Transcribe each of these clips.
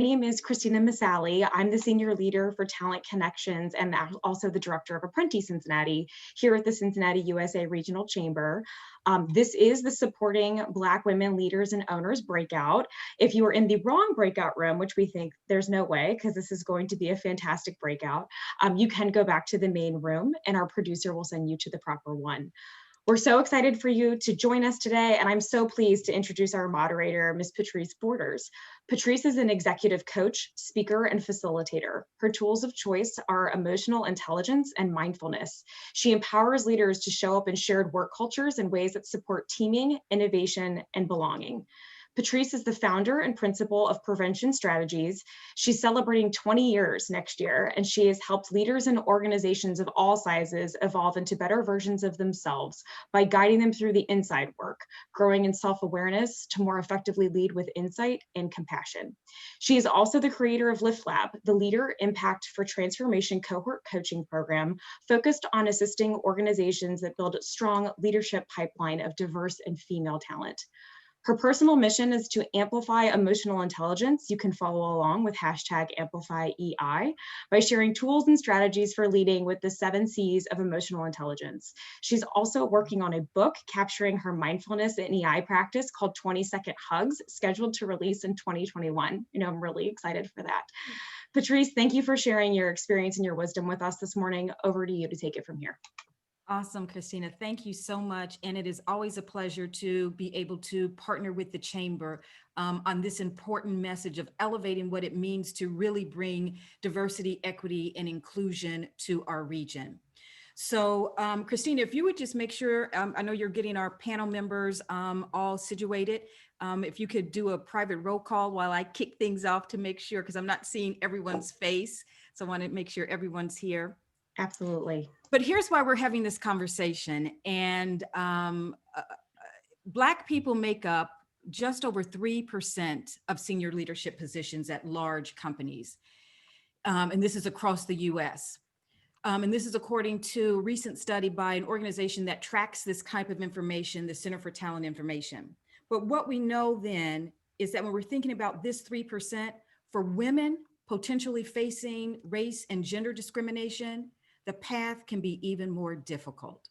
name is Christina Masali. I'm the Senior Leader for Talent Connections and also the Director of Apprentice Cincinnati here at the Cincinnati USA Regional Chamber. This is the Supporting Black Women Leaders and Owners breakout. If you are in the wrong breakout room, which we think there's no way because this is going to be a fantastic breakout, you can go back to the main room and our producer will send you to the proper one. We're so excited for you to join us today, and I'm so pleased to introduce our moderator, Ms. Patrice Borders. Patrice is an executive coach, speaker, and facilitator. Her tools of choice are emotional intelligence and mindfulness. She empowers leaders to show up in shared work cultures in ways that support teaming, innovation, and belonging. Patrice is the founder and principal of Prevention Strategies. She's celebrating 20 years next year, and she has helped leaders and organizations of all sizes evolve into better versions of themselves by guiding them through the inside work, growing in self-awareness to more effectively lead with insight and compassion. She is also the creator of Lift Lab, the Leader Impact for Transformation cohort coaching program focused on assisting organizations that build a strong leadership pipeline of diverse and female talent. Her personal mission is to amplify emotional intelligence. You can follow along with #AmplifyEI by sharing tools and strategies for leading with the 7 C's of emotional intelligence. She's also working on a book capturing her mindfulness and EI practice called 20-Second Hugs, scheduled to release in 2021. I'm really excited for that. Patrice, thank you for sharing your experience and your wisdom with us this morning. Over to you to take it from here. Awesome, Christina. Thank you so much. And it is always a pleasure to be able to partner with the Chamber on this important message of elevating what it means to really bring diversity, equity, and inclusion to our region. So, Christina, if you would just make sure, I know you're getting our panel members all situated. If you could do a private roll call while I kick things off to make sure, because I'm not seeing everyone's face. So I want to make sure everyone's here. Absolutely. But here's why we're having this conversation. And Black people make up just over 3% of senior leadership positions at large companies. And this is across the US. And this is according to a recent study by an organization that tracks this type of information, the Center for Talent Information. But what we know then is that when we're thinking about this 3%, for women potentially facing race and gender discrimination, the path can be even more difficult.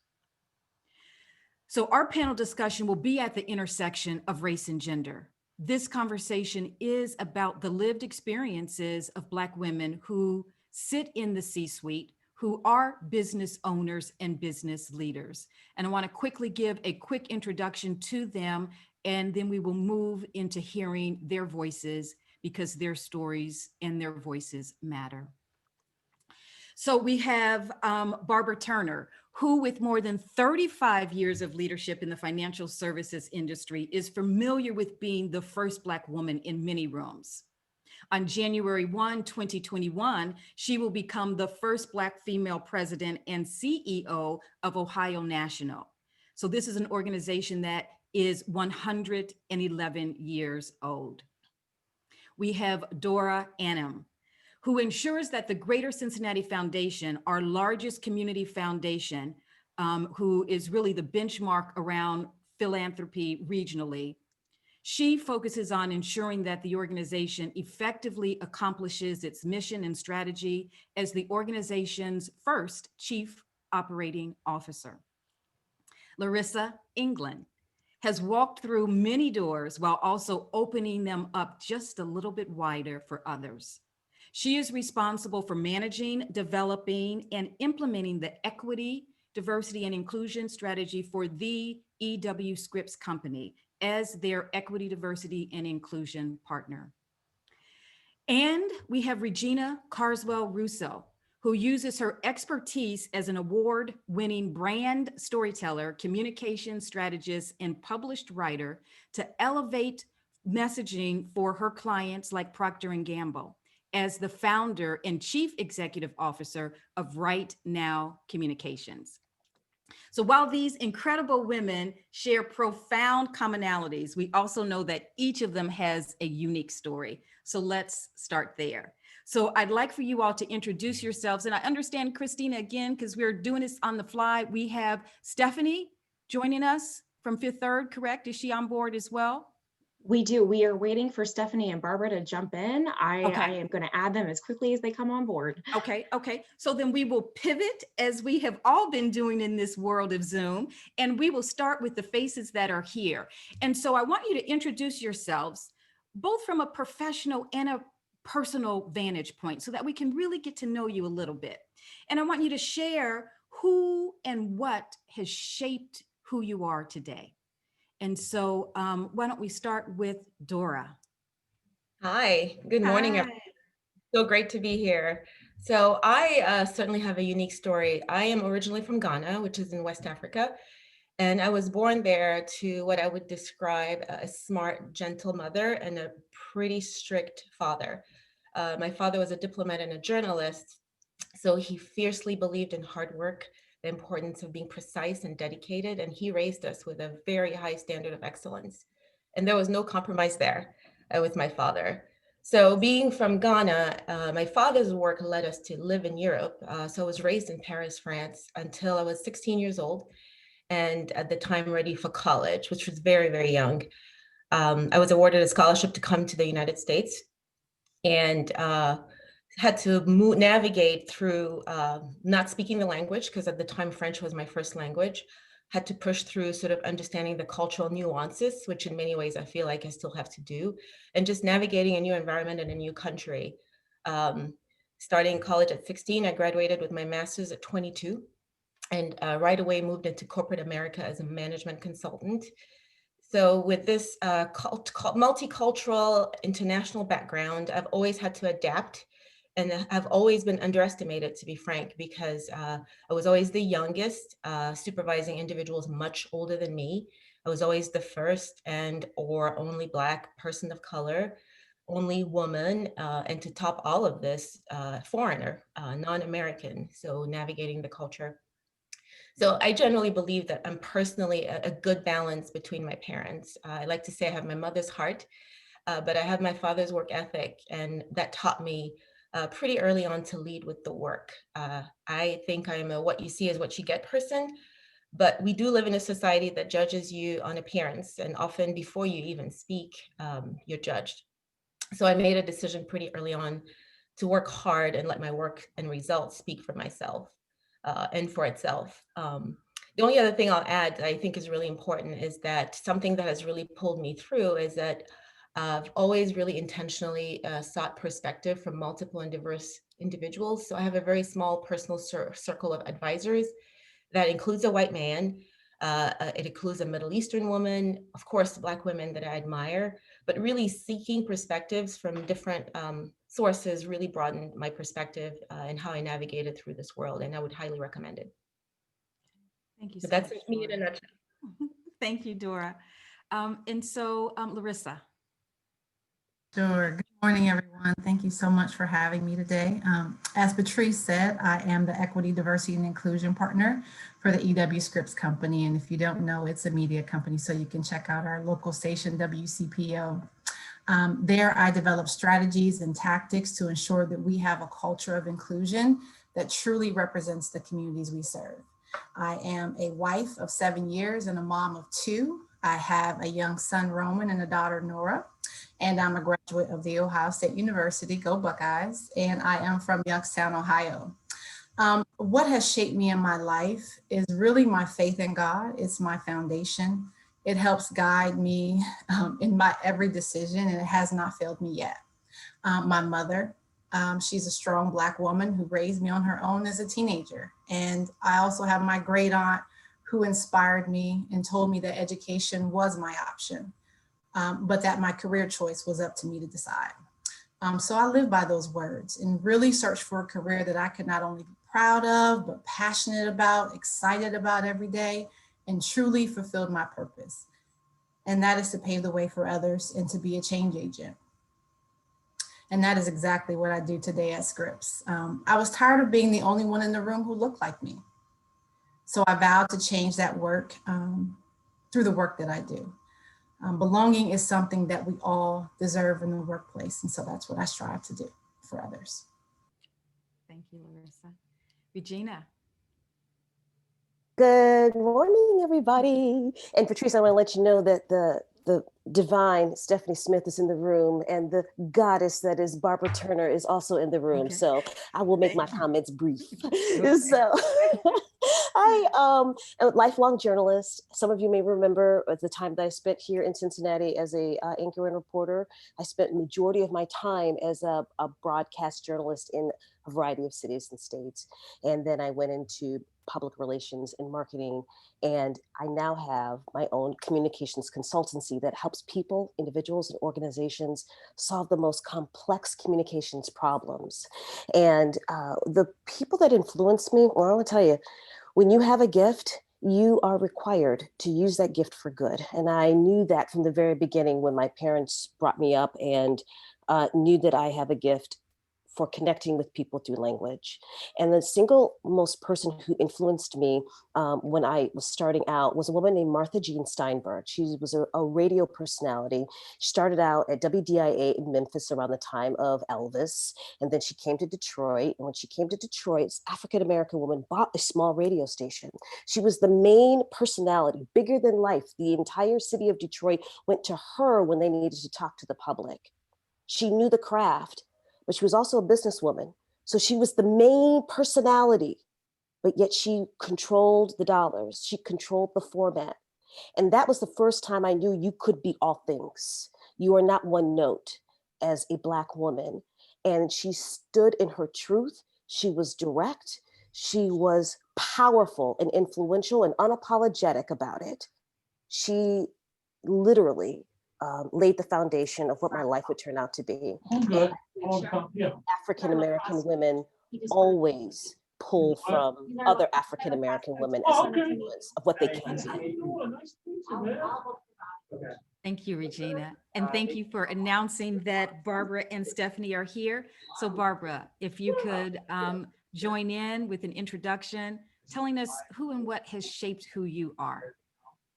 So our panel discussion will be at the intersection of race and gender. This conversation is about the lived experiences of Black women who sit in the C-suite, who are business owners and business leaders. And I want to quickly give a quick introduction to them, and then we will move into hearing their voices because their stories and their voices matter. So we have Barbara Turner, who with more than 35 years of leadership in the financial services industry is familiar with being the first Black woman in many rooms. On January 1, 2021, she will become the first Black female president and CEO of Ohio National. So this is an organization that is 111 years old. We have Dora Anim, who ensures that the Greater Cincinnati Foundation, our largest community foundation, who is really the benchmark around philanthropy regionally, she focuses on ensuring that the organization effectively accomplishes its mission and strategy as the organization's first Chief Operating Officer. Larissa England has walked through many doors while also opening them up just a little bit wider for others. She is responsible for managing, developing, and implementing the equity, diversity, and inclusion strategy for the E.W. Scripps Company as their equity, diversity, and inclusion partner. And we have Regina Carswell-Russo, who uses her expertise as an award-winning brand storyteller, communication strategist, and published writer to elevate messaging for her clients like Procter & Gamble, as the founder and chief executive officer of Right Now Communications. So while these incredible women share profound commonalities, we also know that each of them has a unique story. So let's start there. So I'd like for you all to introduce yourselves. And I understand, Christina, again, because we're doing this on the fly, we have Stephanie joining us from Fifth Third, correct? Is she on board as well? We do. We are waiting for Stephanie and Barbara to jump in. I Okay. am going to add them as quickly as they come on board. Okay. Okay. So then we will pivot as we have all been doing in this world of Zoom, and we will start with the faces that are here. And so I want you to introduce yourselves, both from a professional and a personal vantage point, so that we can really get to know you a little bit. And I want you to share who and what has shaped who you are today. And so why don't we start with Dora? Hi, good morning, everyone. Hi. So great to be here. So I certainly have a unique story. I am originally from Ghana, which is in West Africa, and I was born there to what I would describe a smart, gentle mother and a pretty strict father. My father was a diplomat and a journalist, so he fiercely believed in hard work, the importance of being precise and dedicated, and he raised us with a very high standard of excellence. And there was no compromise there with my father. So being from Ghana, my father's work led us to live in Europe. So I was raised in Paris, France, until I was 16 years old, and at the time ready for college, which was very, very young. I was awarded a scholarship to come to the United States, and had to navigate through not speaking the language, because at the time French was my first language. Had to push through sort of understanding the cultural nuances, which in many ways I feel like I still have to do, and just navigating a new environment in a new country. Starting college at 16, I graduated with my master's at 22, and right away moved into corporate America as a management consultant. So with this multicultural international background, I've always had to adapt, and I've always been underestimated, to be frank, because I was always the youngest, supervising individuals much older than me. I was always the first and or only Black person of color, only woman, and to top all of this, foreigner, non-American, so navigating the culture. So I generally believe that I'm personally a good balance between my parents. I like to say I have my mother's heart, but I have my father's work ethic, and that taught me pretty early on to lead with the work. I think I'm a what you see is what you get person, but we do live in a society that judges you on appearance, and often before you even speak, you're judged. So I made a decision pretty early on to work hard and let my work and results speak for myself and for itself. The only other thing I'll add that I think is really important is that something that has really pulled me through is that I've always really intentionally sought perspective from multiple and diverse individuals. So I have a very small personal circle of advisors that includes a white man. It includes a Middle Eastern woman, of course, Black women that I admire, but really seeking perspectives from different sources really broadened my perspective and how I navigated through this world, and I would highly recommend it. Thank you So so that's much, me in a Dora. nutshell. Thank you, Dora. And so, Larissa. Sure. Good morning, everyone. Thank you so much for having me today. As Patrice said, I am the Equity, Diversity, and Inclusion Partner for the EW Scripps Company. And if you don't know, it's a media company, so you can check out our local station, WCPO. There, I develop strategies and tactics to ensure that we have a culture of inclusion that truly represents the communities we serve. I am a wife of 7 years and a mom of 2. I have a young son, Roman, and a daughter, Nora. And I'm a graduate of The Ohio State University, go Buckeyes, and I am from Youngstown, Ohio. What has shaped me in my life is really my faith in God. It's my foundation. It helps guide me in my every decision, and it has not failed me yet. My mother, she's a strong Black woman who raised me on her own as a teenager. And I also have my great aunt who inspired me and told me that education was my option. But that my career choice was up to me to decide. So I live by those words and really search for a career that I could not only be proud of, but passionate about, excited about every day, and truly fulfilled my purpose. And that is to pave the way for others and to be a change agent. And that is exactly what I do today at Scripps. I was tired of being the only one in the room who looked like me. So I vowed to change that work through the work that I do. Belonging is something that we all deserve in the workplace. And so that's what I strive to do for others. Thank you, Larissa. Regina. Good morning, everybody. And Patrice, I want to let you know that the the divine Stephanie Smith is in the room, and the goddess that is Barbara Turner is also in the room. Okay. So I will make my comments brief. Okay. So I am a lifelong journalist. Some of you may remember at the time that I spent here in Cincinnati as a anchor and reporter. I spent majority of my time as a broadcast journalist in a variety of cities and states. And then I went into public relations and marketing. And I now have my own communications consultancy that helps people, individuals, and organizations solve the most complex communications problems. And the people that influence me, well, I want to tell you, when you have a gift, you are required to use that gift for good. And I knew that from the very beginning when my parents brought me up and knew that I have a gift for connecting with people through language. And the single most person who influenced me when I was starting out was a woman named Martha Jean Steinberg. She was a radio personality. She started out at WDIA in Memphis around the time of Elvis. And then she came to Detroit. And when she came to Detroit, this African-American woman bought a small radio station. She was the main personality, bigger than life. The entire city of Detroit went to her when they needed to talk to the public. She knew the craft, but she was also a businesswoman. So she was the main personality, but yet she controlled the dollars. She controlled the format. And that was the first time I knew you could be all things. You are not one note as a Black woman. And she stood in her truth. She was direct. She was powerful and influential and unapologetic about it. She literally laid the foundation of what my life would turn out to be. African-American women always pull from other African-American women as an influence of what they can be. Thank you, Regina. And thank you for announcing that Barbara and Stephanie are here. So Barbara, if you could join in with an introduction, telling us who and what has shaped who you are.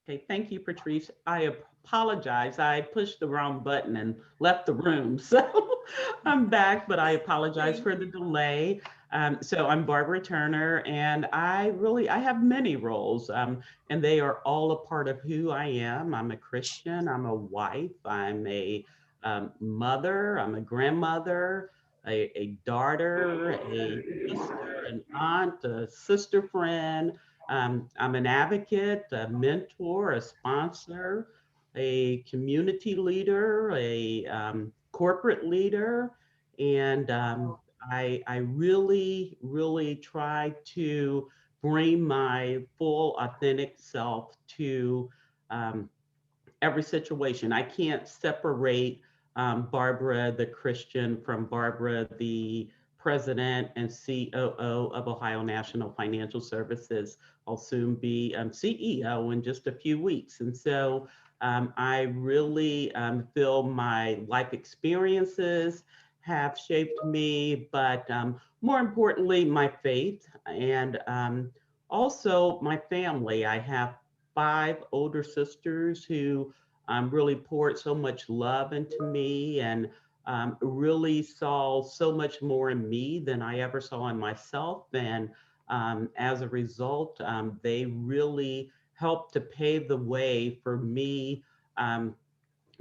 Okay, thank you, Patrice. I apologize. I pushed the wrong button and left the room. So I'm back, but I apologize for the delay. So I'm Barbara Turner, and I have many roles, and they are all a part of who I am. I'm a Christian, I'm a wife, I'm a mother, I'm a grandmother, a daughter, a sister, an aunt, a sister friend. I'm an advocate, a mentor, a sponsor, a community leader, a corporate leader, and I really, really try to bring my full authentic self to every situation. I can't separate Barbara the Christian from Barbara the President and COO of Ohio National Financial Services. I'll soon be CEO in just a few weeks. And so I really feel my life experiences have shaped me, but more importantly, my faith and also my family. I have 5 older sisters who really poured so much love into me and really saw so much more in me than I ever saw in myself. And as a result, they really helped to pave the way for me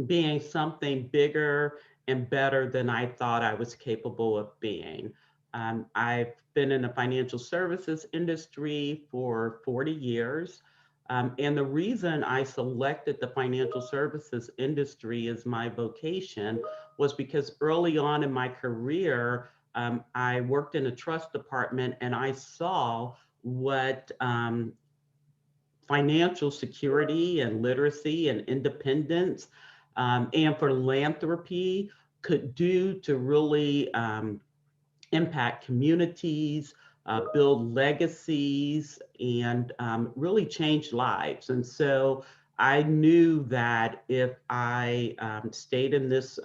being something bigger and better than I thought I was capable of being. I've been in the financial services industry for 40 years. And the reason I selected the financial services industry as my vocation was because early on in my career, I worked in a trust department and I saw what financial security and literacy and independence and philanthropy could do to really impact communities, build legacies, and really change lives. And so I knew that if I stayed in this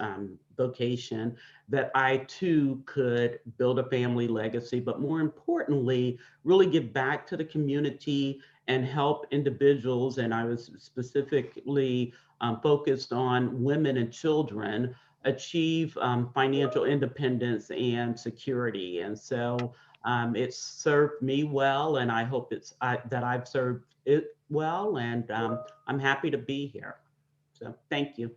vocation, that I too could build a family legacy, but more importantly, really give back to the community and help individuals. And I was specifically focused on women and children achieve financial independence and security. And so it's served me well, and I hope that I've served it well, and I'm happy to be here. So thank you.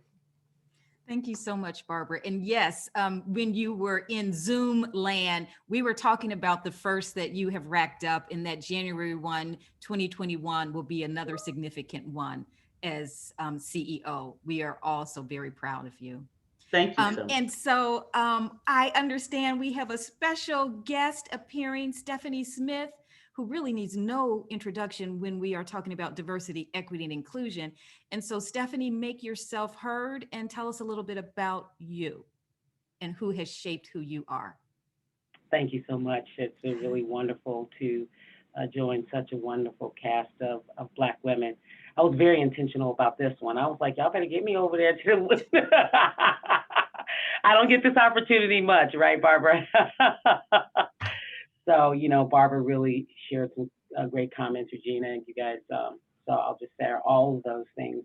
Thank you so much, Barbara. And yes, when you were in Zoom land, we were talking about the first that you have racked up, and that January 1, 2021 will be another significant one as CEO. We are also very proud of you. Thank you so much. And so I understand we have a special guest appearing, Stephanie Smith, who really needs no introduction when we are talking about diversity, equity, and inclusion. And so Stephanie, make yourself heard and tell us a little bit about you and who has shaped who you are. Thank you so much. It's been really wonderful to join such a wonderful cast of Black women. I was very intentional about this one. I was like, y'all better get me over there to I don't get this opportunity much, right, Barbara? So, you know, Barbara really shared some great comments, Regina, and you guys. So I'll just say all of those things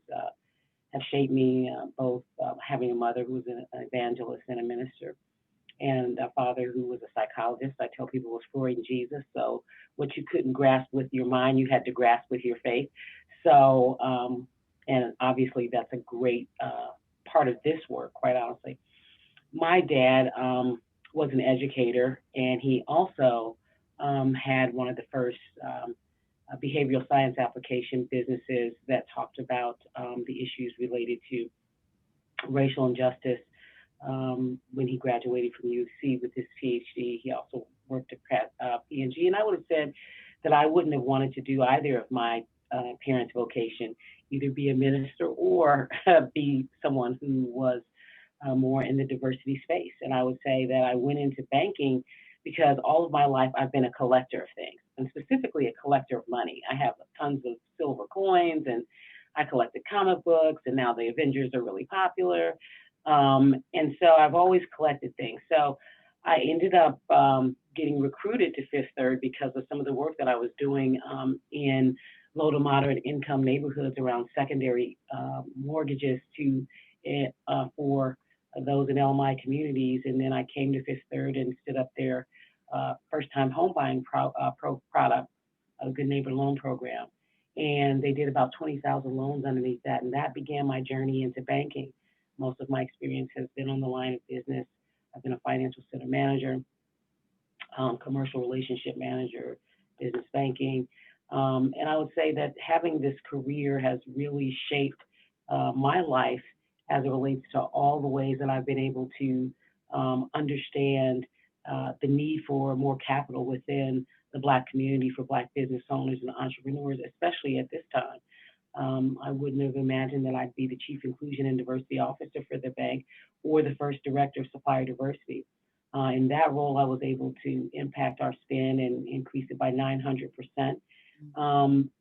have shaped me, both having a mother who was an evangelist and a minister, and a father who was a psychologist. I tell people was Freud and Jesus. So what you couldn't grasp with your mind, you had to grasp with your faith. So, and obviously that's a great part of this work, quite honestly. My dad was an educator, and he also had one of the first behavioral science application businesses that talked about the issues related to racial injustice. When he graduated from UC with his PhD, he also worked at P&G, and I would have said that I wouldn't have wanted to do either of my parents' vocation, either be a minister or be someone who was more in the diversity space. And I would say that I went into banking because all of my life I've been a collector of things, and specifically a collector of money. I have tons of silver coins, and I collected comic books, and now the Avengers are really popular. And so I've always collected things. So I ended up getting recruited to Fifth Third because of some of the work that I was doing in low to moderate income neighborhoods around secondary mortgages for those in LMI communities. And then I came to Fifth Third and stood up their first time home buying product, a Good Neighbor Loan Program. And they did about 20,000 loans underneath that. And that began my journey into banking. Most of my experience has been on the line of business. I've been a financial center manager, commercial relationship manager, business banking. And I would say that having this career has really shaped my life as it relates to all the ways that I've been able to understand the need for more capital within the Black community for Black business owners and entrepreneurs, especially at this time. I wouldn't have imagined that I'd be the Chief Inclusion and Diversity Officer for the bank or the first Director of Supplier Diversity. In that role, I was able to impact our spend and increase it by 900%.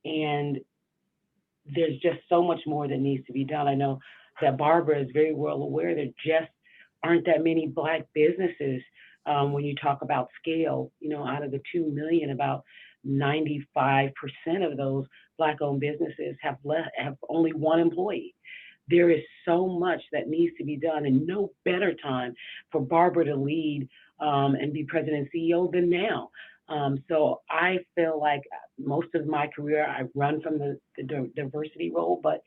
And there's just so much more that needs to be done. I know that Barbara is very well aware there just aren't that many Black businesses when you talk about scale. You know, out of the 2 million, about 95% of those Black-owned businesses have only one employee. There is so much that needs to be done, and no better time for Barbara to lead and be president and CEO than now. So I feel like most of my career I've run from the diversity role, but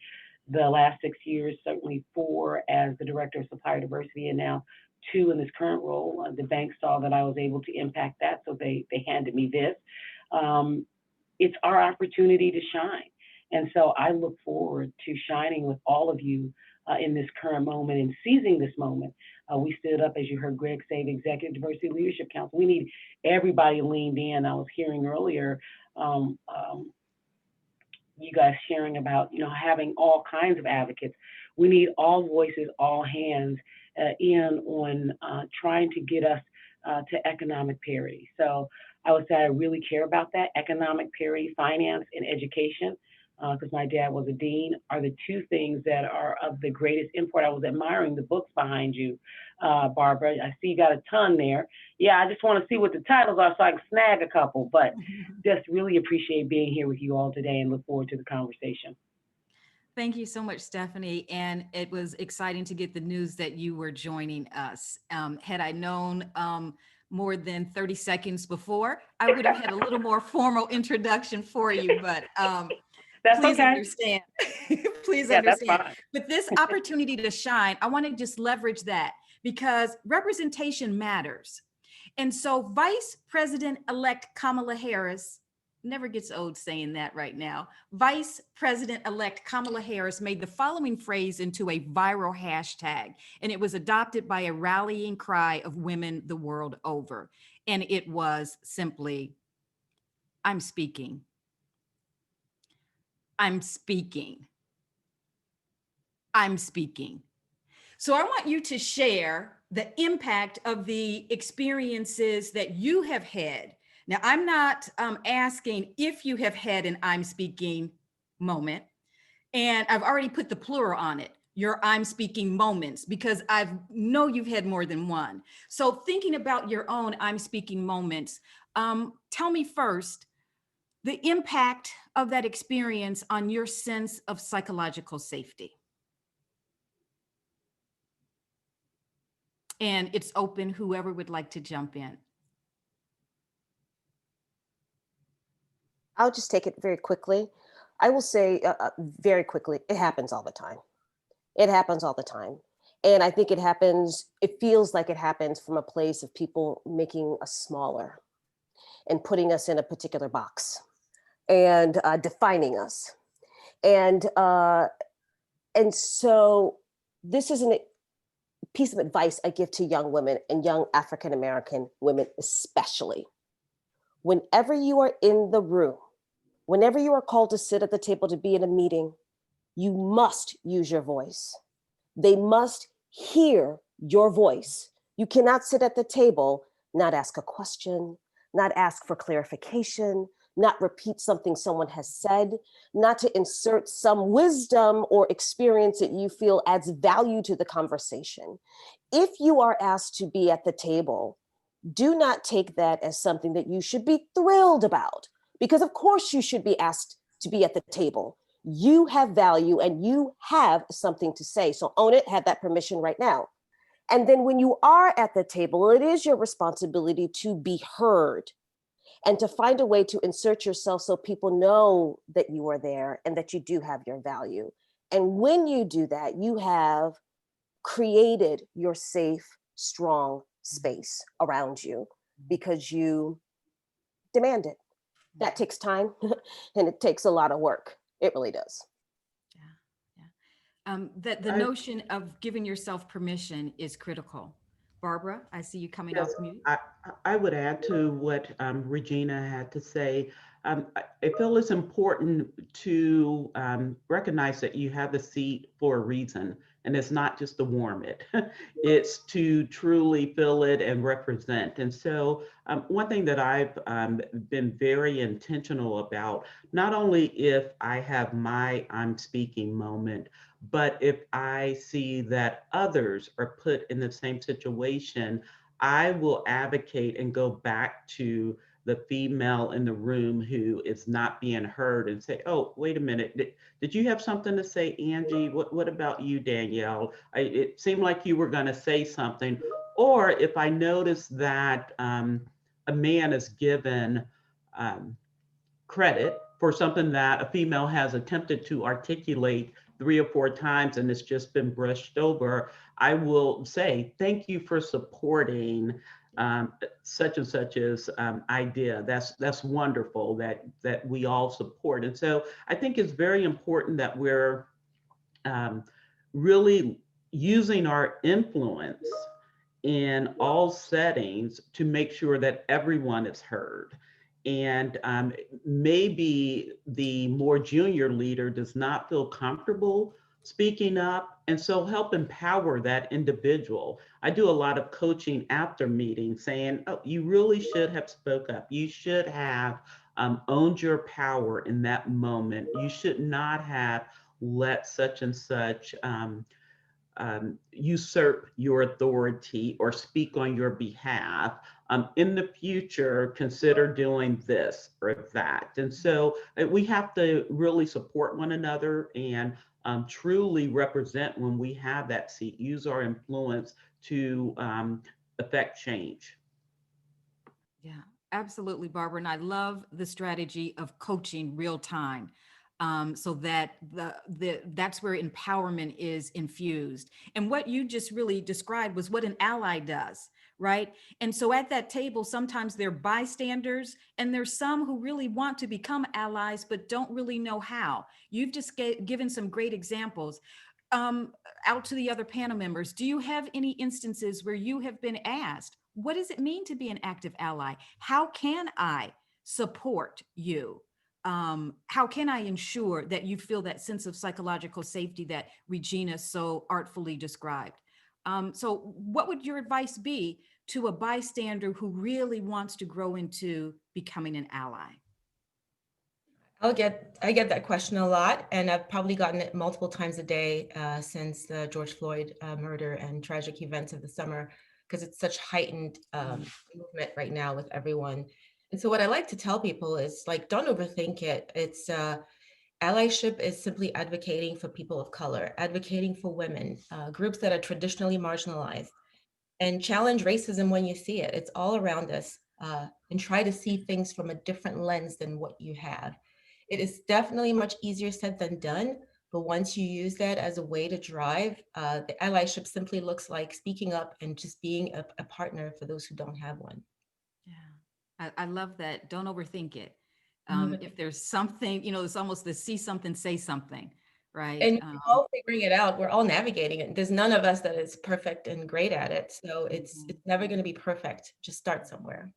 the last 6 years, certainly 4 as the Director of Supplier Diversity, and now 2 in this current role. The bank saw that I was able to impact that, so they handed me this. It's our opportunity to shine. And so I look forward to shining with all of you in this current moment and seizing this moment. We stood up, as you heard Greg say, the Executive Diversity Leadership Council. We need everybody leaned in. I was hearing earlier you guys sharing about, you know, having all kinds of advocates. We need all voices, all hands in on trying to get us to economic parity. So I would say I really care about that. Economic parity, finance, and education, because my dad was a dean, are the 2 things that are of the greatest import. I was admiring the books behind you, Barbara. I see you got a ton there. Yeah, I just want to see what the titles are so I can snag a couple, but just really appreciate being here with you all today and look forward to the conversation. Thank you so much, Stephanie. And it was exciting to get the news that you were joining us. Had I known more than 30 seconds before, I would have had a little more formal introduction for you, but That's Please okay. understand. Please Yeah, that's understand. fine. But this opportunity to shine, I want to just leverage that because representation matters. And so Vice President-elect Kamala Harris, never gets old saying that right now. Vice President-elect Kamala Harris made the following phrase into a viral hashtag, and it was adopted by a rallying cry of women the world over. And it was simply, I'm speaking. I'm speaking. I'm speaking. So I want you to share the impact of the experiences that you have had. Now, I'm not asking if you have had an I'm speaking moment, and I've already put the plural on it, your I'm speaking moments, because I know you've had more than one. So thinking about your own I'm speaking moments, tell me first, the impact of that experience on your sense of psychological safety. And it's open, whoever would like to jump in. I'll just take it very quickly. I will say very quickly, it happens all the time. It happens all the time. And I think it feels like it happens from a place of people making us smaller and putting us in a particular box and defining us. And so this is a piece of advice I give to young women and young African-American women, especially. Whenever you are in the room, whenever you are called to sit at the table to be in a meeting, you must use your voice. They must hear your voice. You cannot sit at the table, not ask a question, not ask for clarification, not repeat something someone has said, not to insert some wisdom or experience that you feel adds value to the conversation. If you are asked to be at the table, do not take that as something that you should be thrilled about, because of course you should be asked to be at the table. You have value and you have something to say. So own it, have that permission right now. And then when you are at the table, it is your responsibility to be heard and to find a way to insert yourself so people know that you are there and that you do have your value. And when you do that, you have created your safe, strong space around you because you demand it. That takes time and it takes a lot of work. It really does. That the notion of giving yourself permission is critical. Barbara, I see you coming off mute. I would add to what Regina had to say. I feel it's important to recognize that you have the seat for a reason, and it's not just to warm it. It's to truly fill it and represent. And so one thing that I've been very intentional about, not only if I have my I'm speaking moment, but if I see that others are put in the same situation, I will advocate and go back to the female in the room who is not being heard and say, oh, wait a minute, did you have something to say, Angie? What about you, Danielle? It seemed like you were gonna say something. Or if I notice that a man is given credit for something that a female has attempted to articulate 3 or 4 times and it's just been brushed over, I will say, thank you for supporting such and such's idea. That's wonderful that we all support. And so I think it's very important that we're really using our influence in all settings to make sure that everyone is heard. And maybe the more junior leader does not feel comfortable speaking up, and so help empower that individual. I do a lot of coaching after meetings saying, oh, you really should have spoke up. You should have owned your power in that moment. You should not have let such and such usurp your authority or speak on your behalf. In the future, consider doing this or that. And so we have to really support one another and truly represent when we have that seat, use our influence to affect change. Yeah, absolutely, Barbara. And I love the strategy of coaching real time. so that that's where empowerment is infused. And what you just really described was what an ally does, right? And so at that table, sometimes they're bystanders, and there's some who really want to become allies, but don't really know how. You've just given some great examples. Out to the other panel members, do you have any instances where you have been asked, what does it mean to be an active ally? How can I support you? How can I ensure that you feel that sense of psychological safety that Regina so artfully described? So what would your advice be to a bystander who really wants to grow into becoming an ally? I get that question a lot, and I've probably gotten it multiple times a day since the George Floyd murder and tragic events of the summer, because it's such heightened movement right now with everyone. And so what I like to tell people is, like, don't overthink it. It's allyship is simply advocating for people of color, advocating for women, groups that are traditionally marginalized, and challenge racism when you see it. It's all around us, and try to see things from a different lens than what you have. It is definitely much easier said than done, but once you use that as a way to drive, the allyship simply looks like speaking up and just being a partner for those who don't have one. Yeah, I love that. Don't overthink it. If there's something, it's almost the see something, say something, right? And we're all figuring it out. We're all navigating it. There's none of us that is perfect and great at it. So it's never going to be perfect. Just start somewhere.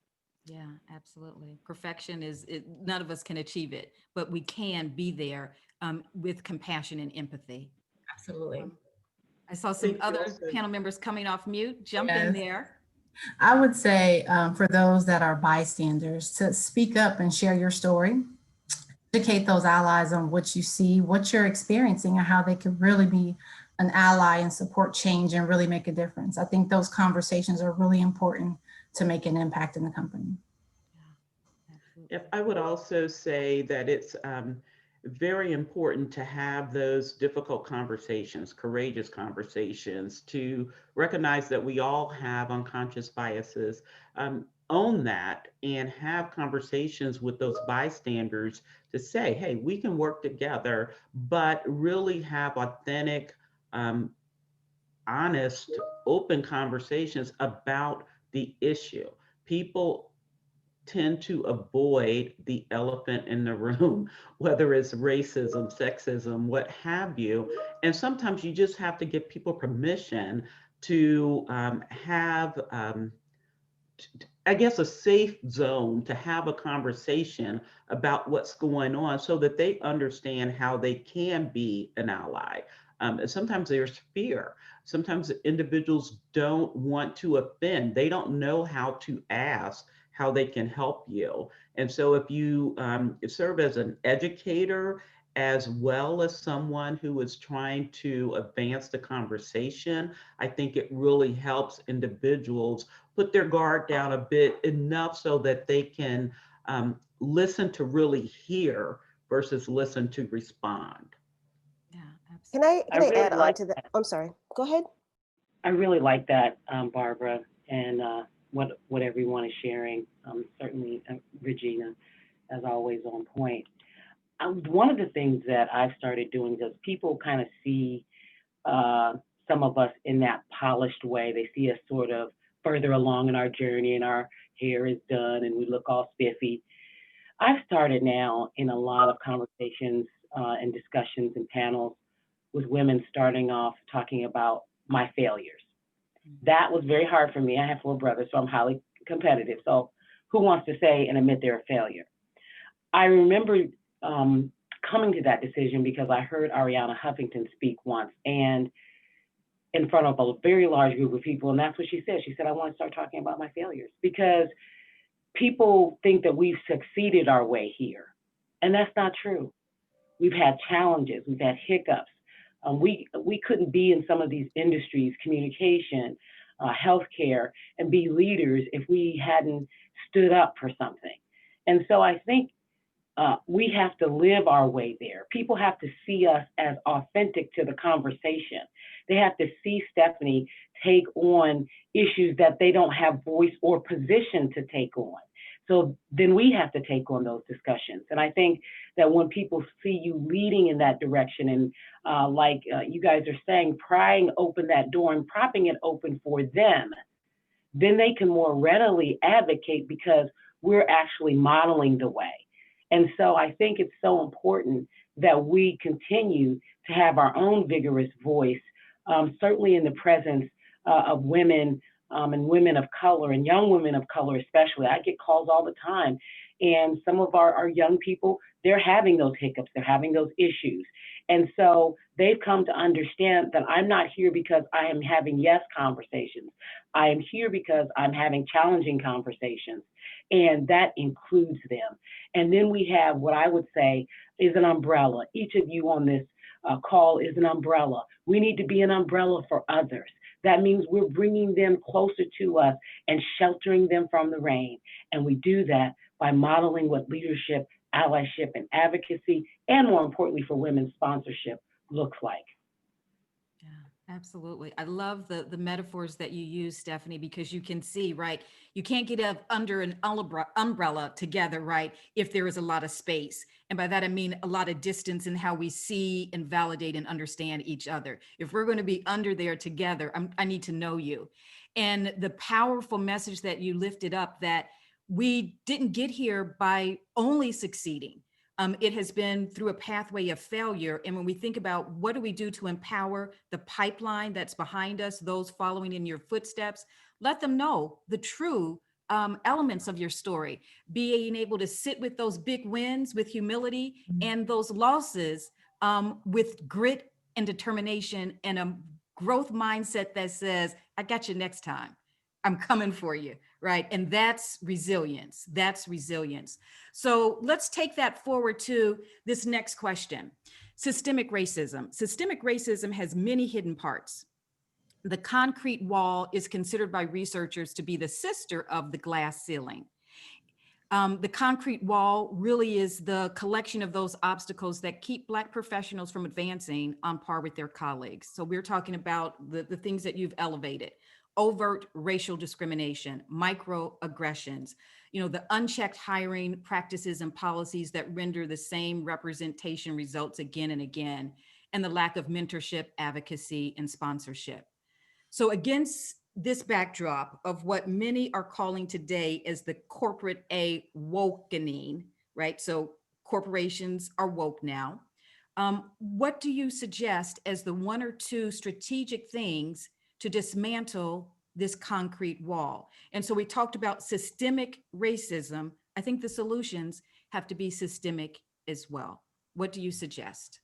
Yeah, absolutely. Perfection none of us can achieve it, but we can be there with compassion and empathy. Absolutely. I saw some other panel members coming off mute. Jump in there. I would say for those that are bystanders, to speak up and share your story. Educate those allies on what you see, what you're experiencing, and how they could really be an ally and support change and really make a difference. I think those conversations are really important to make an impact in the company. If I would also say that it's very important to have those difficult conversations, courageous conversations, to recognize that we all have unconscious biases, own that, and have conversations with those bystanders to say, hey, we can work together, but really have authentic, honest, open conversations about the issue. People tend to avoid the elephant in the room, whether it's racism, sexism, what have you. And sometimes you just have to give people permission to have, I guess, a safe zone to have a conversation about what's going on so that they understand how they can be an ally. And sometimes there's fear. Sometimes individuals don't want to offend. They don't know how to ask how they can help you. And so if you serve as an educator as well as someone who is trying to advance the conversation, I think it really helps individuals put their guard down a bit enough so that they can listen to really hear versus listen to respond. Yeah, absolutely. Can I add on to that? I'm sorry, go ahead. I really like that, Barbara, and what everyone is sharing. Certainly, Regina, as always, on point. One of the things that I've started doing is people kind of see some of us in that polished way. They see us sort of further along in our journey, and our hair is done and we look all spiffy. I've started now in a lot of conversations and discussions and panels with women starting off talking about my failures. That was very hard for me. I have 4 brothers, so I'm highly competitive. So who wants to say and admit they're a failure? I remember coming to that decision because I heard Arianna Huffington speak once, and in front of a very large group of people, and that's what she said. She said, I want to start talking about my failures, because people think that we've succeeded our way here, and that's not true. We've had challenges, we've had hiccups. We couldn't be in some of these industries, communication, healthcare, and be leaders if we hadn't stood up for something. And so I think we have to live our way there. People have to see us as authentic to the conversation. They have to see Stephanie take on issues that they don't have voice or position to take on. So then we have to take on those discussions. And I think that when people see you leading in that direction and you guys are saying, prying open that door and propping it open for them, then they can more readily advocate because we're actually modeling the way. And so I think it's so important that we continue to have our own vigorous voice, certainly in the presence of women and women of color and young women of color especially. I get calls all the time. And some of our young people, they're having those hiccups, they're having those issues. And so they've come to understand that I'm not here because I am having yes conversations. I am here because I'm having challenging conversations, and that includes them. And then we have what I would say is an umbrella. Each of you on this call is an umbrella. We need to be an umbrella for others. That means we're bringing them closer to us and sheltering them from the rain. And we do that by modeling what leadership, allyship, and advocacy, and more importantly for women's sponsorship, looks like. Yeah, absolutely. I love the metaphors that you use, Stephanie, because you can see, right? You can't get up under an umbrella together, right? If there is a lot of space. And by that, I mean a lot of distance in how we see and validate and understand each other. If we're going to be under there together, I need to know you. And the powerful message that you lifted up, that we didn't get here by only succeeding. It has been through a pathway of failure. And when we think about what do we do to empower the pipeline that's behind us, those following in your footsteps, let them know the true elements of your story, being able to sit with those big wins with humility and those losses with grit and determination and a growth mindset that says, I got you next time. I'm coming for you, right? And that's resilience. That's resilience. So let's take that forward to this next question. Systemic racism. Systemic racism has many hidden parts. The concrete wall is considered by researchers to be the sister of the glass ceiling. The concrete wall really is the collection of those obstacles that keep Black professionals from advancing on par with their colleagues. So we're talking about the things that you've elevated: overt racial discrimination, microaggressions, the unchecked hiring practices and policies that render the same representation results again and again, and the lack of mentorship, advocacy, and sponsorship. So against this backdrop of what many are calling today as the corporate awakening, right? So corporations are woke now. What do you suggest as the one or two strategic things to dismantle this concrete wall? And so we talked about systemic racism. I think the solutions have to be systemic as well. What do you suggest?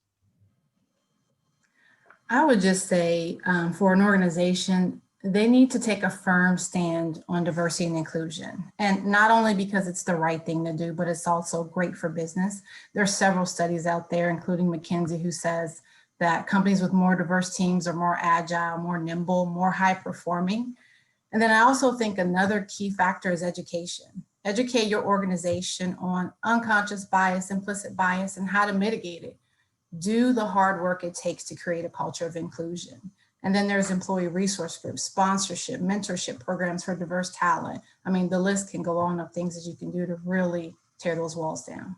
I would just say for an organization, they need to take a firm stand on diversity and inclusion. And not only because it's the right thing to do, but it's also great for business. There are several studies out there, including McKinsey, who says that companies with more diverse teams are more agile, more nimble, more high performing. And then I also think another key factor is education. Educate your organization on unconscious bias, implicit bias, and how to mitigate it. Do the hard work it takes to create a culture of inclusion. And then there's employee resource groups, sponsorship, mentorship programs for diverse talent. I mean, the list can go on of things that you can do to really tear those walls down.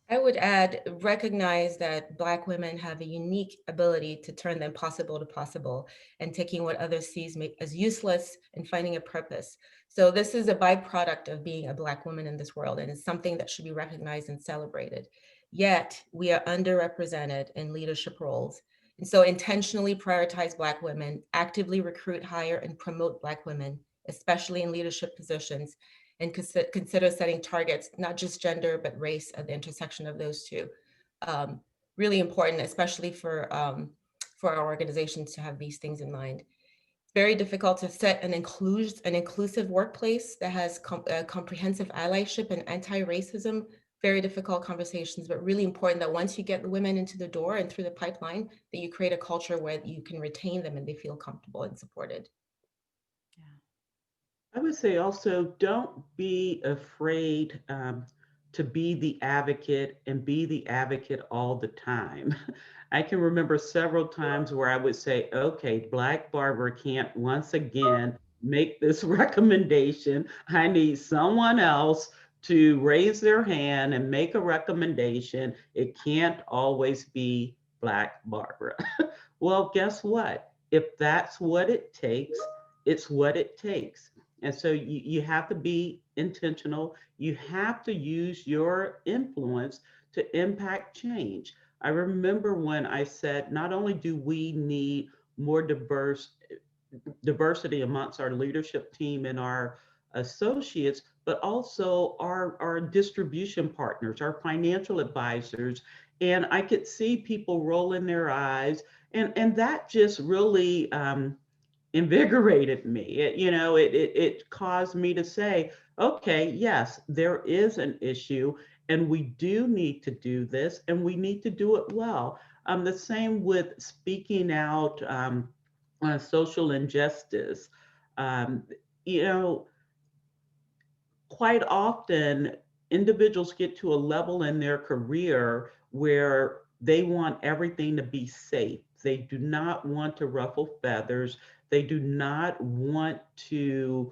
I would add, recognize that Black women have a unique ability to turn the impossible to possible and taking what others see as useless and finding a purpose. So this is a byproduct of being a Black woman in this world, and it's something that should be recognized and celebrated. Yet we are underrepresented in leadership roles. And so intentionally prioritize Black women, actively recruit, hire, and promote Black women, especially in leadership positions, and consider setting targets, not just gender, but race at the intersection of those two. Really important, especially for our organizations to have these things in mind. It's very difficult to set an inclusive workplace that has comprehensive allyship and anti-racism. Very difficult conversations, but really important that once you get the women into the door and through the pipeline, that you create a culture where you can retain them and they feel comfortable and supported. I would say also, don't be afraid to be the advocate and be the advocate all the time. I can remember several times where I would say, okay, Black Barbara can't once again make this recommendation. I need someone else to raise their hand and make a recommendation. It can't always be Black Barbara. Well, guess what? If that's what it takes, it's what it takes. And so you have to be intentional. You have to use your influence to impact change. I remember when I said, not only do we need more diversity amongst our leadership team and our associates, but also our distribution partners, our financial advisors. And I could see people rolling their eyes. And that just really invigorated me. It caused me to say, okay, yes, there is an issue and we do need to do this and we need to do it well. The same with speaking out on social injustice. Um, you know, Quite often individuals get to a level in their career where they want everything to be safe. They do not want to ruffle feathers. They do not want to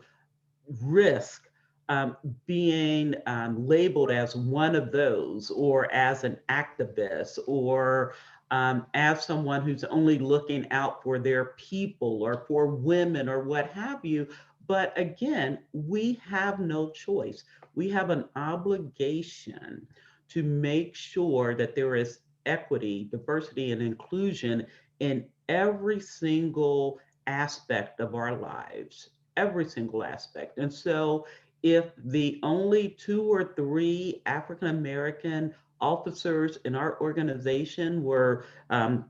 risk um, being labeled as one of those, or as an activist, or as someone who's only looking out for their people or for women or what have you. But again, we have no choice. We have an obligation to make sure that there is equity, diversity, and inclusion in every single aspect of our lives, every single aspect. And so if the only 2 or 3 African American officers in our organization were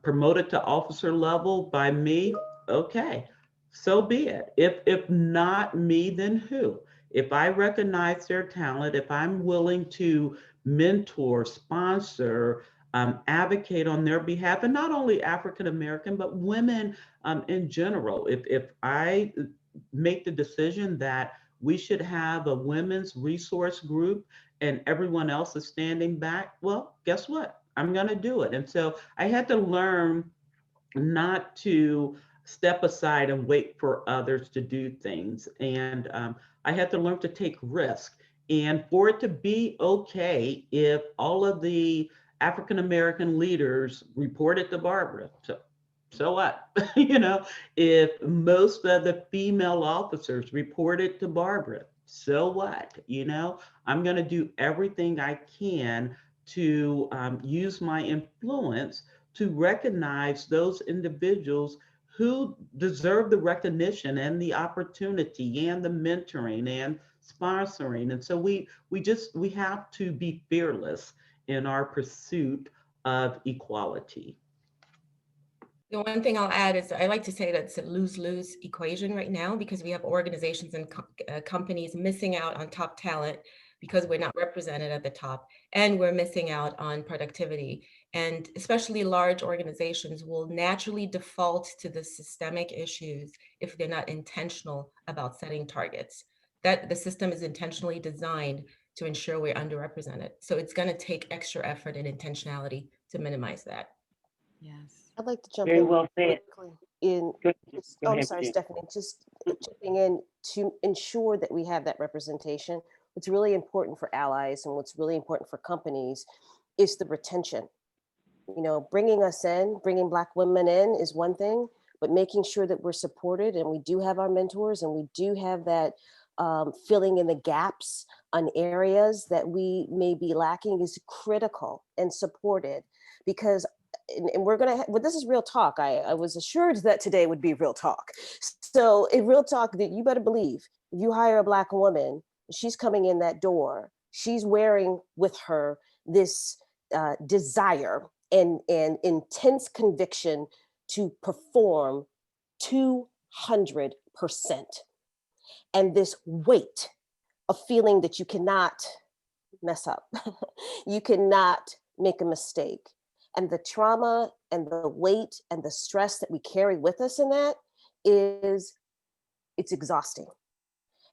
promoted to officer level by me, okay, so be it. If not me, then who? If I recognize their talent, if I'm willing to mentor, sponsor, advocate on their behalf, and not only African American, but women in general. If I make the decision that we should have a women's resource group and everyone else is standing back, well, guess what? I'm going to do it. And so I had to learn not to step aside and wait for others to do things. And I had to learn to take risk. And for it to be okay if all of the African American leaders reported to Barbara, so what? If most of the female officers reported to Barbara, so what? I'm going to do everything I can to use my influence to recognize those individuals who deserve the recognition and the opportunity and the mentoring and sponsoring. And so we have to be fearless in our pursuit of equality. The one thing I'll add is I like to say that it's a lose-lose equation right now, because we have organizations and companies missing out on top talent because we're not represented at the top, and we're missing out on productivity. And especially large organizations will naturally default to the systemic issues if they're not intentional about setting targets. That the system is intentionally designed to ensure we're underrepresented. So it's going to take extra effort and intentionality to minimize that. Yes. I'd like to jump Very in well said. quickly in. Go I'm ahead, sorry, Jen. Stephanie, just jumping in to ensure that we have that representation. What's really important for allies and what's really important for companies is the retention. Bringing us in, bringing Black women in is one thing, but making sure that we're supported and we do have our mentors and we do have that filling in the gaps on areas that we may be lacking is critical, and supported, because and we're gonna well, this is real talk. I was assured that today would be real talk. So in real talk, that you better believe, if you hire a Black woman, she's coming in that door, she's wearing with her this desire and intense conviction to perform 200%, and this weight of feeling that you cannot mess up, you cannot make a mistake. And the trauma and the weight and the stress that we carry with us in that it's exhausting.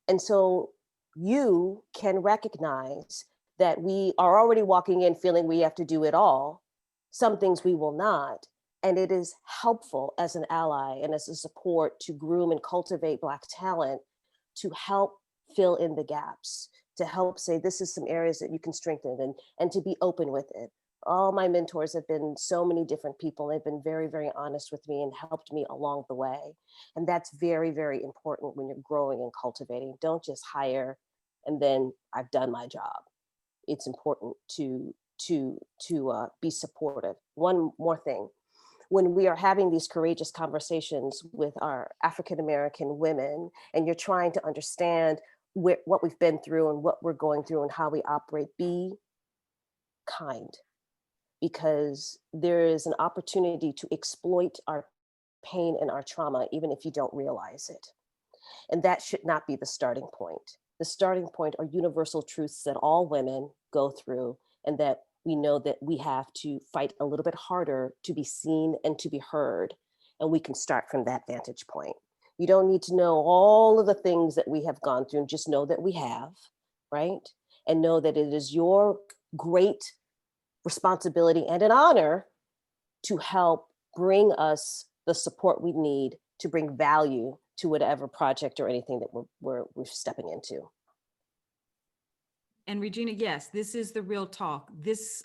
And so you can recognize that we are already walking in feeling we have to do it all. Some things we will not. And it is helpful as an ally and as a support to groom and cultivate Black talent to help fill in the gaps, to help say, this is some areas that you can strengthen, and to be open with it. All my mentors have been so many different people. They've been very, very honest with me and helped me along the way. And that's very, very important when you're growing and cultivating. Don't just hire and then I've done my job. It's important to be supportive. One more thing, when we are having these courageous conversations with our African-American women, and you're trying to understand what we've been through and what we're going through and how we operate, be kind, because there is an opportunity to exploit our pain and our trauma, even if you don't realize it. And that should not be the starting point. The starting point are universal truths that all women go through, and that we know that we have to fight a little bit harder to be seen and to be heard. And we can start from that vantage point. You don't need to know all of the things that we have gone through, and just know that we have, right? And know that it is your great responsibility and an honor to help bring us the support we need to bring value to whatever project or anything that we're stepping into. And Regina, yes, this is the real talk. This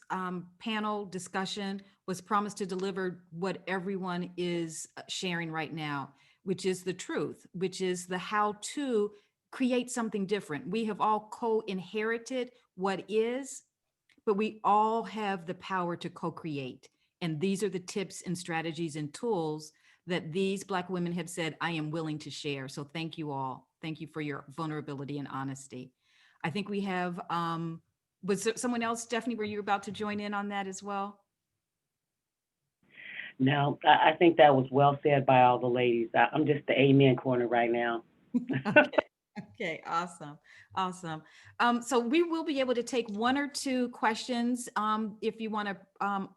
panel discussion was promised to deliver what everyone is sharing right now, which is the truth, which is the how to create something different. We have all co-inherited what is, but we all have the power to co-create. And these are the tips and strategies and tools that these Black women have said, I am willing to share. So thank you all. Thank you for your vulnerability and honesty. I think we have, was there someone else, Stephanie, were you about to join in on that as well? No, I think that was well said by all the ladies. I'm just the amen corner right now. Okay, awesome, awesome. So we will be able to take one or two questions if you want to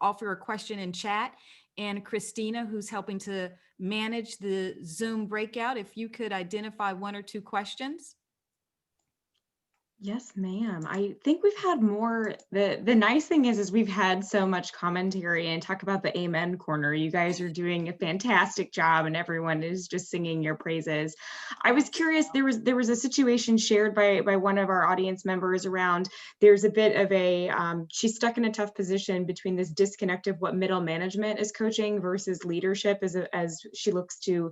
offer a question in chat. And Christina, who's helping to manage the Zoom breakout, if you could identify one or two questions. Yes, ma'am. I think we've had more. The nice thing is we've had so much commentary and talk about the amen corner. You guys are doing a fantastic job and everyone is just singing your praises. I was curious, there was a situation shared by one of our audience members around, there's a bit of a, she's stuck in a tough position between this disconnect of what middle management is coaching versus leadership as she looks to,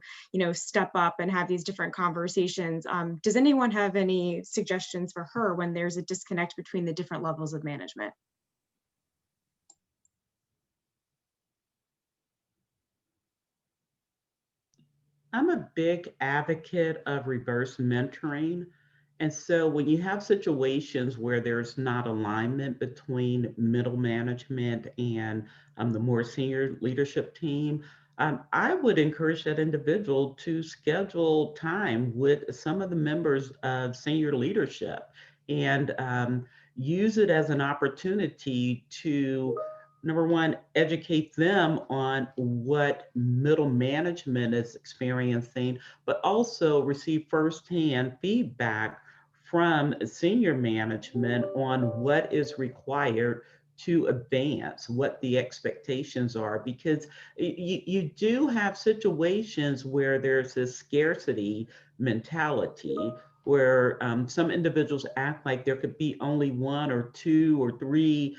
step up and have these different conversations. Does anyone have any suggestions for her when there's a disconnect between the different levels of management? I'm a big advocate of reverse mentoring. And so when you have situations where there's not alignment between middle management and the more senior leadership team, I would encourage that individual to schedule time with some of the members of senior leadership and use it as an opportunity to, number one, educate them on what middle management is experiencing, but also receive firsthand feedback from senior management on what is required to advance, what the expectations are, because you do have situations where there's this scarcity mentality where some individuals act like there could be only one or two or three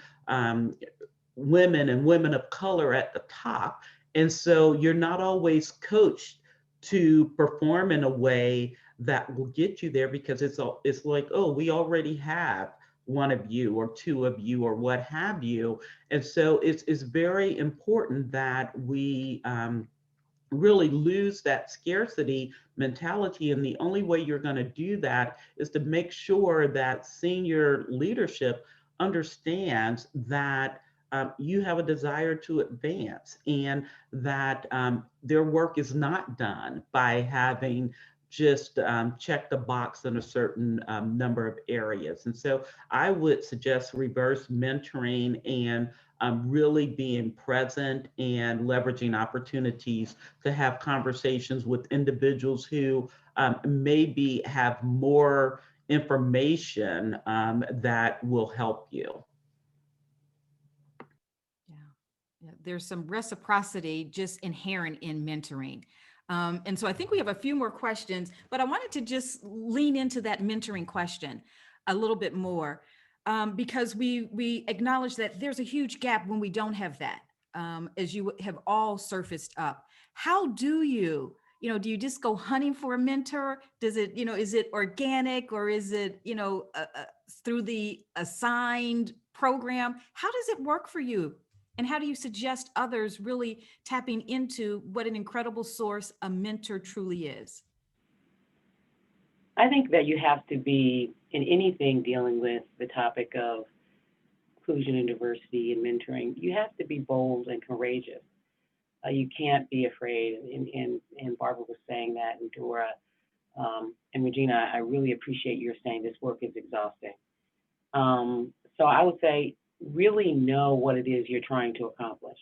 women and women of color at the top. And so you're not always coached to perform in a way that will get you there, because it's like, oh, we already have one of you or two of you or what have you. And so it's very important that we really lose that scarcity mentality. And the only way you're going to do that is to make sure that senior leadership understands that you have a desire to advance, and that their work is not done by having just check the box in a certain number of areas. And so I would suggest reverse mentoring and really being present and leveraging opportunities to have conversations with individuals who maybe have more information that will help you. Yeah, there's some reciprocity just inherent in mentoring. And so I think we have a few more questions, but I wanted to just lean into that mentoring question a little bit more, because we acknowledge that there's a huge gap when we don't have that, as you have all surfaced up. How do you, do you just go hunting for a mentor? Does it, is it organic, or is it, through the assigned program? How does it work for you? And how do you suggest others really tapping into what an incredible source a mentor truly is? I think that you have to be, in anything dealing with the topic of inclusion and diversity and mentoring, you have to be bold and courageous. You can't be afraid. And Barbara was saying that, and Dora, and Regina, I really appreciate your saying this work is exhausting. So I would say, really know what it is you're trying to accomplish,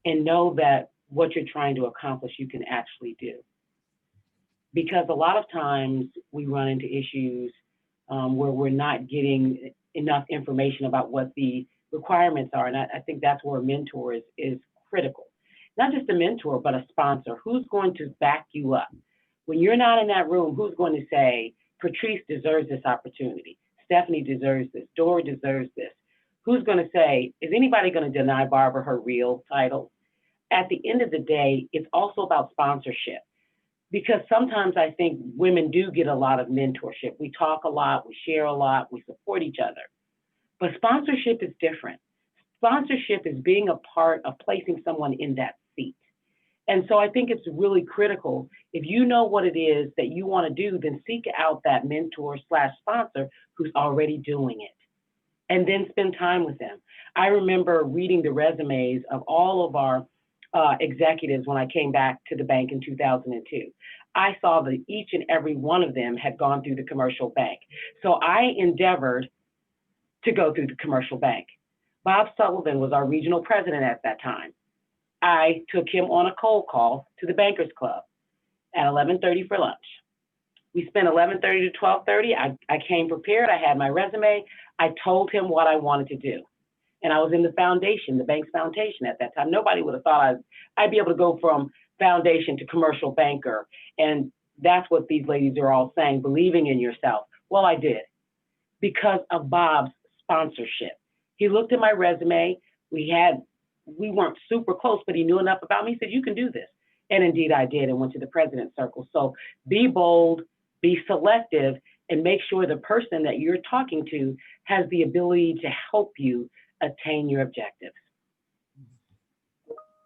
and know that what you're trying to accomplish you can actually do. Because a lot of times we run into issues where we're not getting enough information about what the requirements are. And I think that's where a mentor is critical. Not just a mentor, but a sponsor. Who's going to back you up? When you're not in that room, who's going to say, Patrice deserves this opportunity, Stephanie deserves this, Dora deserves this? Who's going to say, is anybody going to deny Barbara her real title? At the end of the day, it's also about sponsorship. Because sometimes I think women do get a lot of mentorship. We talk a lot, we share a lot, we support each other. But sponsorship is different. Sponsorship is being a part of placing someone in that seat. And so I think it's really critical. If you know what it is that you want to do, then seek out that mentor / sponsor who's already doing it, and then spend time with them. I remember reading the resumes of all of our executives when I came back to the bank in 2002. I saw that each and every one of them had gone through the commercial bank. So I endeavored to go through the commercial bank. Bob Sullivan was our regional president at that time. I took him on a cold call to the Bankers Club at 11:30 for lunch. We spent 11:30 to 12:30. I came prepared. I had my resume. I told him what I wanted to do. And I was in the foundation, the bank's foundation at that time. Nobody would have thought I'd be able to go from foundation to commercial banker. And that's what these ladies are all saying, believing in yourself. Well, I did, because of Bob's sponsorship. He looked at my resume. We weren't super close, but he knew enough about me. He said, you can do this. And indeed I did, and went to the president's circle. So be bold, be selective, and make sure the person that you're talking to has the ability to help you attain your objectives.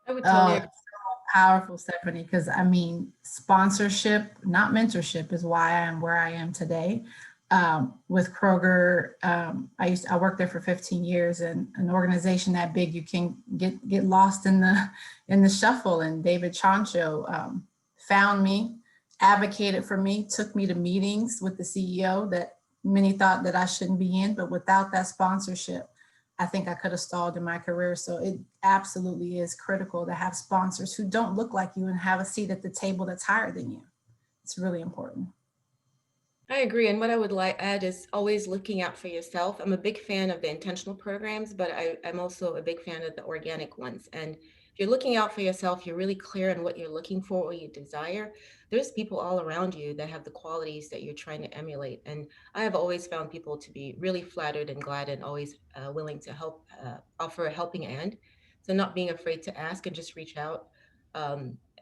I would totally agree. So powerful, Stephanie, because I mean, sponsorship, not mentorship, is why I am where I am today. With Kroger, I worked there for 15 years, and an organization that big, you can get lost in the shuffle. And David Chancho found me, advocated for me, took me to meetings with the CEO that many thought that I shouldn't be in, but without that sponsorship, I think I could have stalled in my career. So it absolutely is critical to have sponsors who don't look like you and have a seat at the table that's higher than you. It's really important. I agree. And what I would add is always looking out for yourself. I'm a big fan of the intentional programs, but I'm also a big fan of the organic ones. And if you're looking out for yourself, you're really clear on what you're looking for, what you desire. There's people all around you that have the qualities that you're trying to emulate. And I have always found people to be really flattered and glad and always willing to help, offer a helping hand. So not being afraid to ask and just reach out.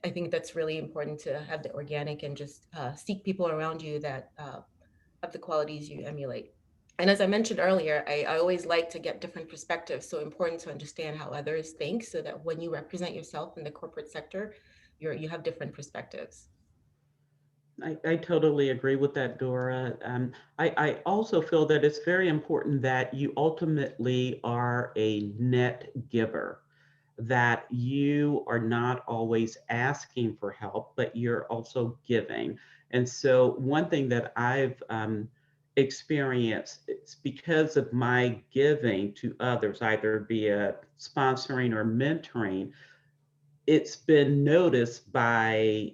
I think that's really important, to have the organic and just seek people around you that have the qualities you emulate. And as I mentioned earlier, I always like to get different perspectives. So important to understand how others think, so that when you represent yourself in the corporate sector, you have different perspectives. I totally agree with that, Dora. I also feel that it's very important that you ultimately are a net giver, that you are not always asking for help, but you're also giving. And so one thing that I've experienced, it's because of my giving to others, either via sponsoring or mentoring, it's been noticed by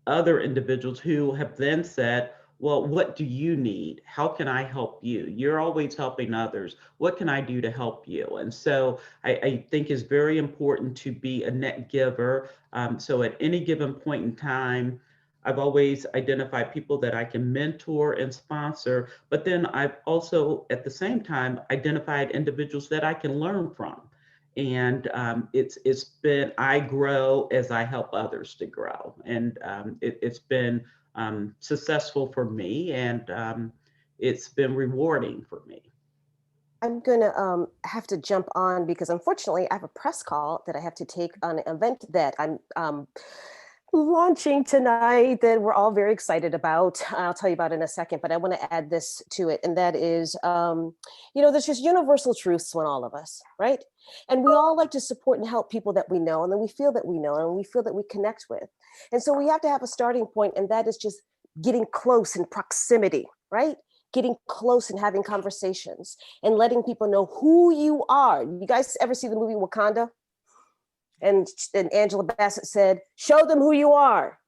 other individuals who have then said, well, what do you need? How can I help you? You're always helping others. What can I do to help you? And so I think it's very important to be a net giver. So at any given point in time, I've always identified people that I can mentor and sponsor, but then I've also, at the same time, identified individuals that I can learn from. And it's been, I grow as I help others to grow. And it's been successful for me, and it's been rewarding for me. I'm gonna have to jump on because unfortunately I have a press call that I have to take on an event that I'm launching tonight that we're all very excited about. I'll tell you about in a second, but I want to add this to it, and that is, there's just universal truths in all of us, right? And we all like to support and help people that we know, and then we feel that we know, and we feel that we connect with. And so we have to have a starting point, and that is just getting close in proximity, right? Getting close and having conversations and letting people know who you are. You guys ever see the movie Wakanda? And Angela Bassett said, show them who you are.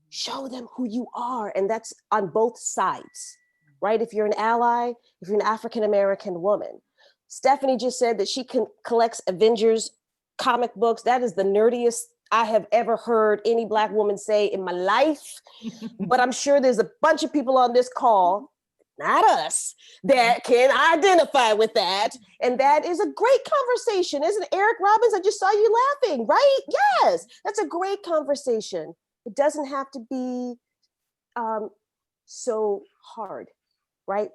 Show them who you are. And that's on both sides, right? If you're an ally, if you're an African-American woman. Stephanie just said that she collects Avengers comic books. That is the nerdiest I have ever heard any Black woman say in my life. But I'm sure there's a bunch of people on this call, not us, that can identify with that. And that is a great conversation, isn't it? Eric Robbins, I just saw you laughing, right? Yes, that's a great conversation. It doesn't have to be so hard, right?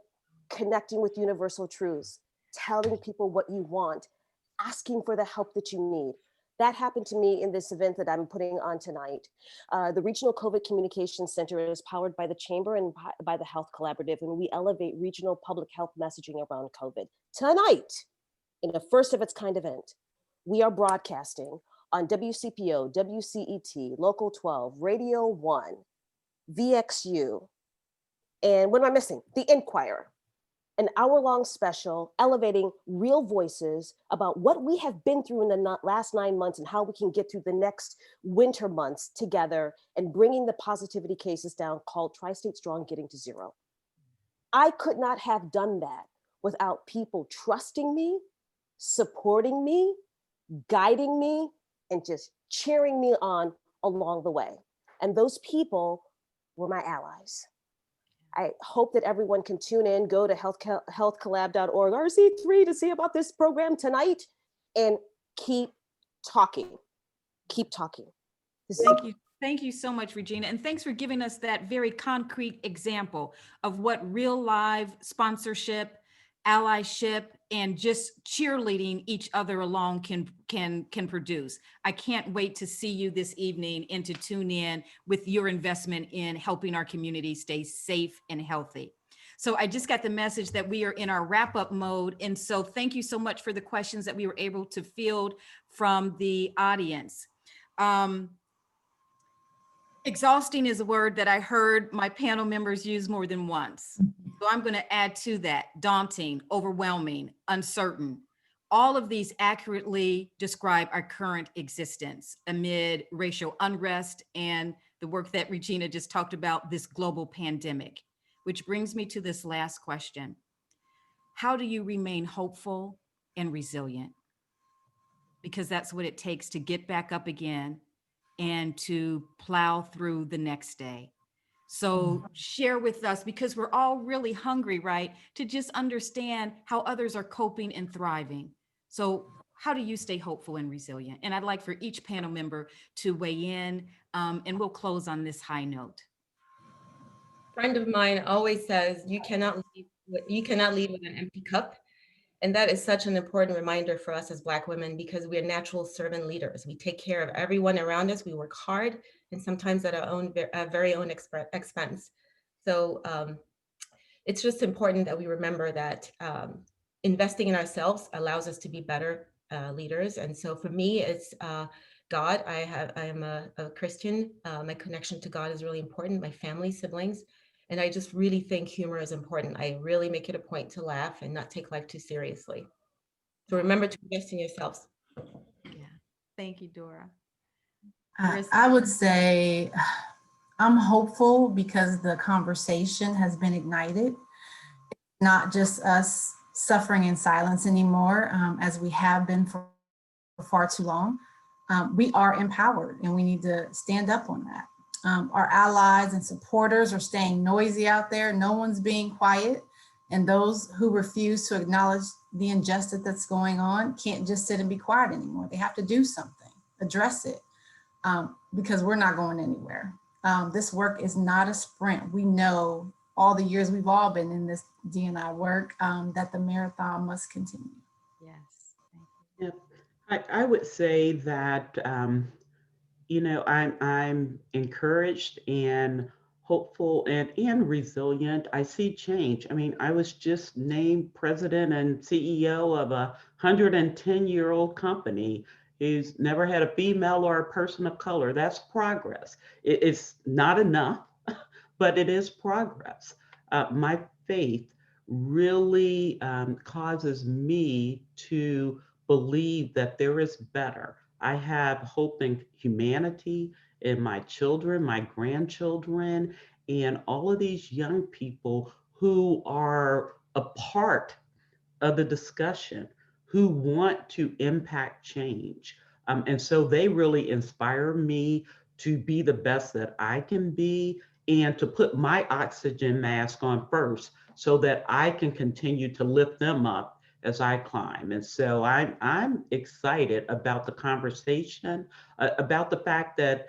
Connecting with universal truths, telling people what you want, asking for the help that you need. That happened to me in this event that I'm putting on tonight. The Regional COVID Communications Center is powered by the Chamber and by the Health Collaborative, and we elevate regional public health messaging around COVID. Tonight, in a first of its kind event, we are broadcasting on WCPO, WCET, Local 12, Radio 1, VXU, and what am I missing? The Inquirer. An hour-long special elevating real voices about what we have been through in the last 9 months and how we can get through the next winter months together and bringing the positivity cases down, called Tri-State Strong, Getting to Zero. I could not have done that without people trusting me, supporting me, guiding me, and just cheering me on along the way. And those people were my allies. I hope that everyone can tune in, go to healthcollab.org, RC3 to see about this program tonight, and keep talking. Keep talking. Thank you. Thank you so much, Regina. And thanks for giving us that very concrete example of what real live sponsorship, allyship, and just cheerleading each other along can produce. I can't wait to see you this evening and to tune in with your investment in helping our community stay safe and healthy. So I just got the message that we are in our wrap-up mode. And so thank you so much for the questions that we were able to field from the audience. Exhausting is a word that I heard my panel members use more than once. So I'm going to add to that: daunting, overwhelming, uncertain. All of these accurately describe our current existence amid racial unrest and the work that Regina just talked about, this global pandemic, which brings me to this last question. How do you remain hopeful and resilient? Because that's what it takes to get back up again and to plow through the next day. So share with us, because we're all really hungry, right, to just understand how others are coping and thriving. So how do you stay hopeful and resilient? And I'd like for each panel member to weigh in, and we'll close on this high note. A friend of mine always says, you cannot lead with an empty cup. And that is such an important reminder for us as Black women, because we are natural servant leaders. We take care of everyone around us. We work hard, and sometimes at our very own expense. So it's just important that we remember that investing in ourselves allows us to be better leaders. And so for me, it's God. I am a Christian. My connection to God is really important. My family, siblings. And I just really think humor is important. I really make it a point to laugh and not take life too seriously. So remember to invest in yourselves. Yeah. Thank you, Dora. I would say I'm hopeful because the conversation has been ignited, not just us suffering in silence anymore, as we have been for far too long. We are empowered and we need to stand up on that. Our allies and supporters are staying noisy out there. No one's being quiet. And those who refuse to acknowledge the injustice that's going on can't just sit and be quiet anymore. They have to do something, address it, because we're not going anywhere. This work is not a sprint. We know all the years we've all been in this D&I work, that the marathon must continue. Yes. Thank you. Yeah, I would say that, you know, I'm encouraged and hopeful and resilient. I see change. I mean, I was just named president and CEO of a 110-year-old company who's never had a female or a person of color. That's progress. It's not enough, but it is progress. My faith really causes me to believe that there is better. I have hope in humanity, in my children, my grandchildren, and all of these young people who are a part of the discussion, who want to impact change. And so they really inspire me to be the best that I can be and to put my oxygen mask on first so that I can continue to lift them up as I climb. And so I'm excited about the conversation, about the fact that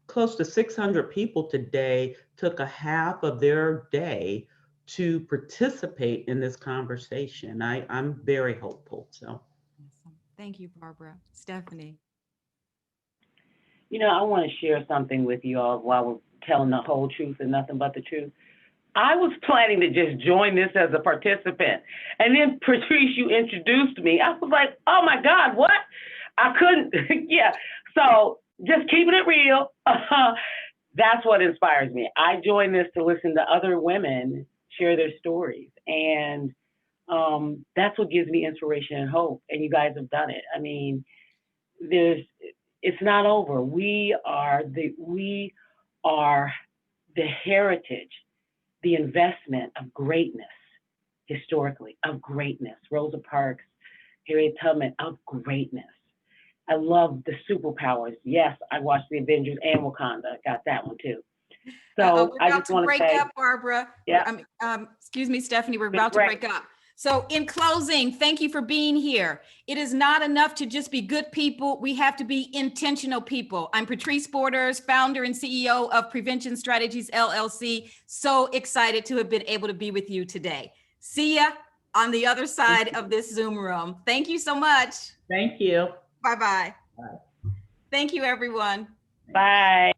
close to 600 people today took a half of their day to participate in this conversation. I'm very hopeful. So. Awesome. Thank you, Barbara. Stephanie. You know, I want to share something with you all while we're telling the whole truth and nothing but the truth. I was planning to just join this as a participant. And then Patrice, you introduced me. I was like, oh my God, what? I couldn't, yeah. So just keeping it real. That's what inspires me. I joined this to listen to other women share their stories. And that's what gives me inspiration and hope. And you guys have done it. I mean, it's not over. We are the heritage, the investment of greatness, historically, of greatness. Rosa Parks, Harriet Tubman, of greatness. I love the superpowers. Yes, I watched the Avengers and Wakanda. Got that one too. So we're I about just to want to break say, up, Barbara. yeah. Excuse me, Stephanie, we're about to Break. break up. So in closing, thank you for being here. It is not enough to just be good people. We have to be intentional people. I'm Patrice Borders, founder and CEO of Prevention Strategies, LLC. So excited to have been able to be with you today. See ya on the other side of this Zoom room. Thank you so much. Thank you. Bye-bye. Bye. Thank you, everyone. Bye.